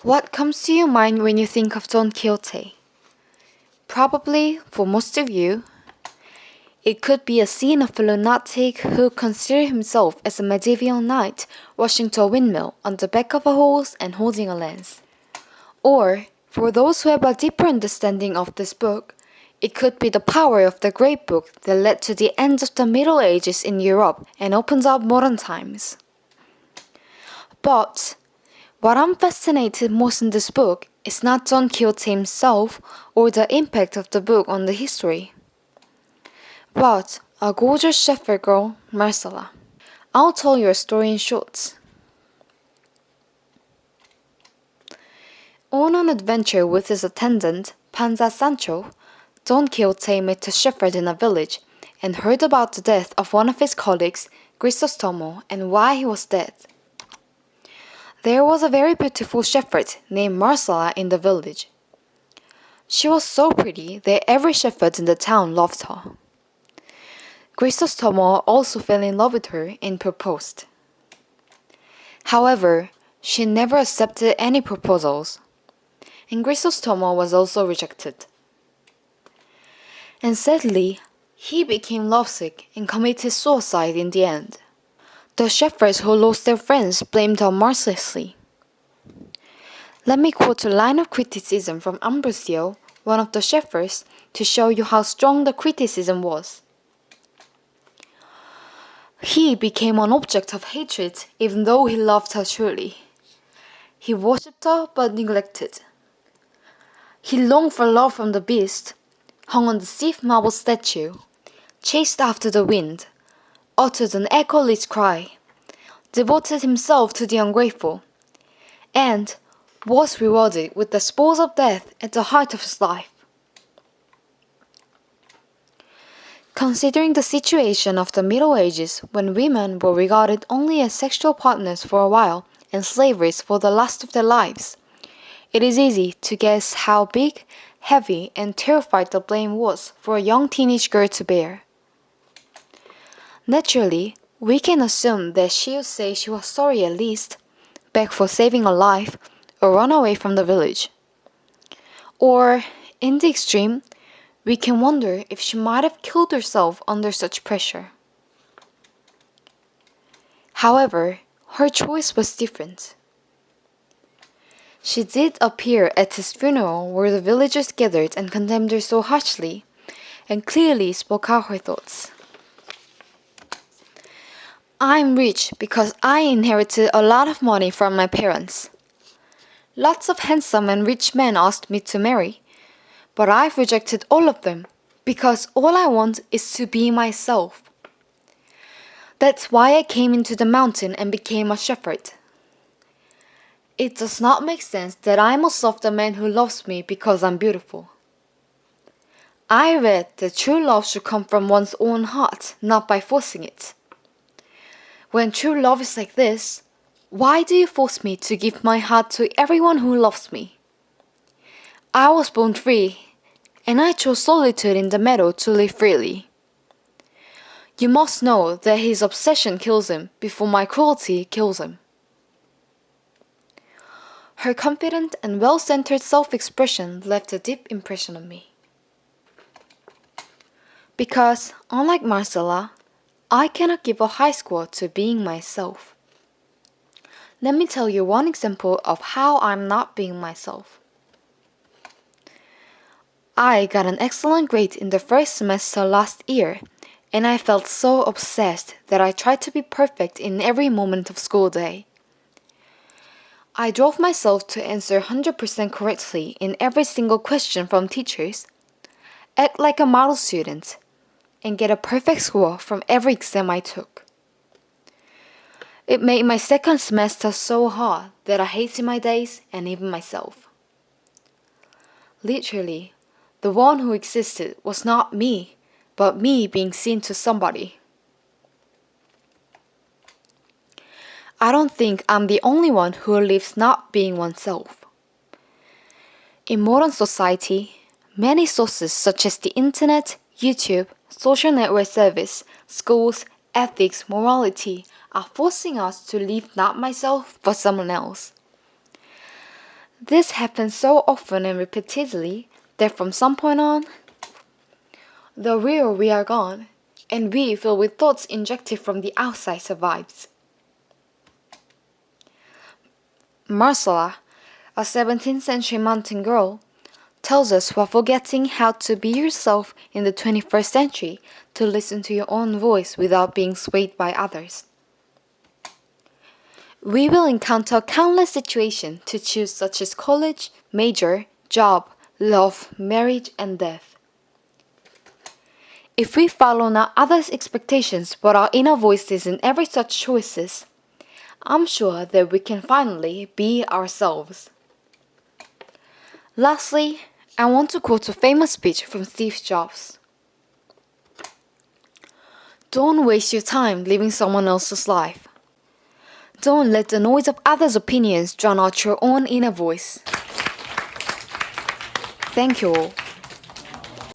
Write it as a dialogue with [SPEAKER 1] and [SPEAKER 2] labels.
[SPEAKER 1] What comes to your mind when you think of Don Quixote? Probably, for most of you, it could be a scene of a lunatic who considered himself as a medieval knight rushing to a windmill on the back of a horse and holding a lance. Or, for those who have a deeper understanding of this book, it could be the power of the great book that led to the end of the Middle Ages in Europe and opens up modern times. But what I'm fascinated most in this book is not Don Quixote himself or the impact of the book on the history, but a gorgeous shepherd girl, Marcella. I'll tell you a story in short. On an adventure with his attendant, Panza Sancho, Don Quixote met a shepherd in a village and heard about the death of one of his colleagues, Crisostomo, and why he was dead. There was a very beautiful shepherd named Marcella in the village. She was so pretty that every shepherd in the town loved her. Crisostomo also fell in love with her and proposed. However, she never accepted any proposals, and Crisostomo was also rejected. And sadly, he became lovesick and committed suicide in the end. The shepherds who lost their friends blamed her mercilessly. Let me quote a line of criticism from Ambrosio, one of the shepherds, to show you how strong the criticism was. He became an object of hatred even though he loved her truly. He worshipped her but neglected. He longed for love from the beast, hung on the stiff marble statue, chased after the wind, uttered an echoless cry, devoted himself to the ungrateful, and was rewarded with the spoils of death at the height of his life. Considering the situation of the Middle Ages when women were regarded only as sexual partners for a while and slaves for the rest of their lives, it is easy to guess how big, heavy, and terrified the blame was for a young teenage girl to bear. Naturally, we can assume that she would say she was sorry at least, beg for saving her life, or run away from the village. Or, in the extreme, we can wonder if she might have killed herself under such pressure. However, her choice was different. She did appear at his funeral where the villagers gathered and condemned her so harshly, and clearly spoke out her thoughts. I'm rich because I inherited a lot of money from my parents. Lots of handsome and rich men asked me to marry, but I've rejected all of them because all I want is to be myself. That's why I came into the mountain and became a shepherd. It does not make sense that I must love the man who loves me because I'm beautiful. I read that true love should come from one's own heart, not by forcing it. When true love is like this, why do you force me to give my heart to everyone who loves me? I was born free, and I chose solitude in the meadow to live freely. You must know that his obsession kills him before my cruelty kills him. Her confident and well-centered self-expression left a deep impression on me. Because, unlike Marcella, I cannot give a high score to being myself. Let me tell you one example of how I'm not being myself. I got an excellent grade in the first semester last year, and I felt so obsessed that I tried to be perfect in every moment of school day. I drove myself to answer 100% correctly in every single question from teachers, act like a model student, and get a perfect score from every exam I took. It made my second semester so hard that I hated my days and even myself. Literally, the one who existed was not me, but me being seen to somebody. I don't think I'm the only one who lives not being oneself. In modern society, many sources such as the internet, YouTube, social network service, schools, ethics, morality are forcing us to live not myself but someone else. This happens so often and repeatedly that from some point on, the real we are gone, and we filled with thoughts injected from the outside survives. Marsala, a 17th century mountain girl, tells us while forgetting how to be yourself in the 21st century to listen to your own voice without being swayed by others. We will encounter countless situations to choose, such as college, major, job, love, marriage, and death. If we follow not others' expectations but our inner voices in every such choices, I'm sure that we can finally be ourselves. Lastly, I want to quote a famous speech from Steve Jobs. Don't waste your time living someone else's life. Don't let the noise of others' opinions drown out your own inner voice. Thank you all.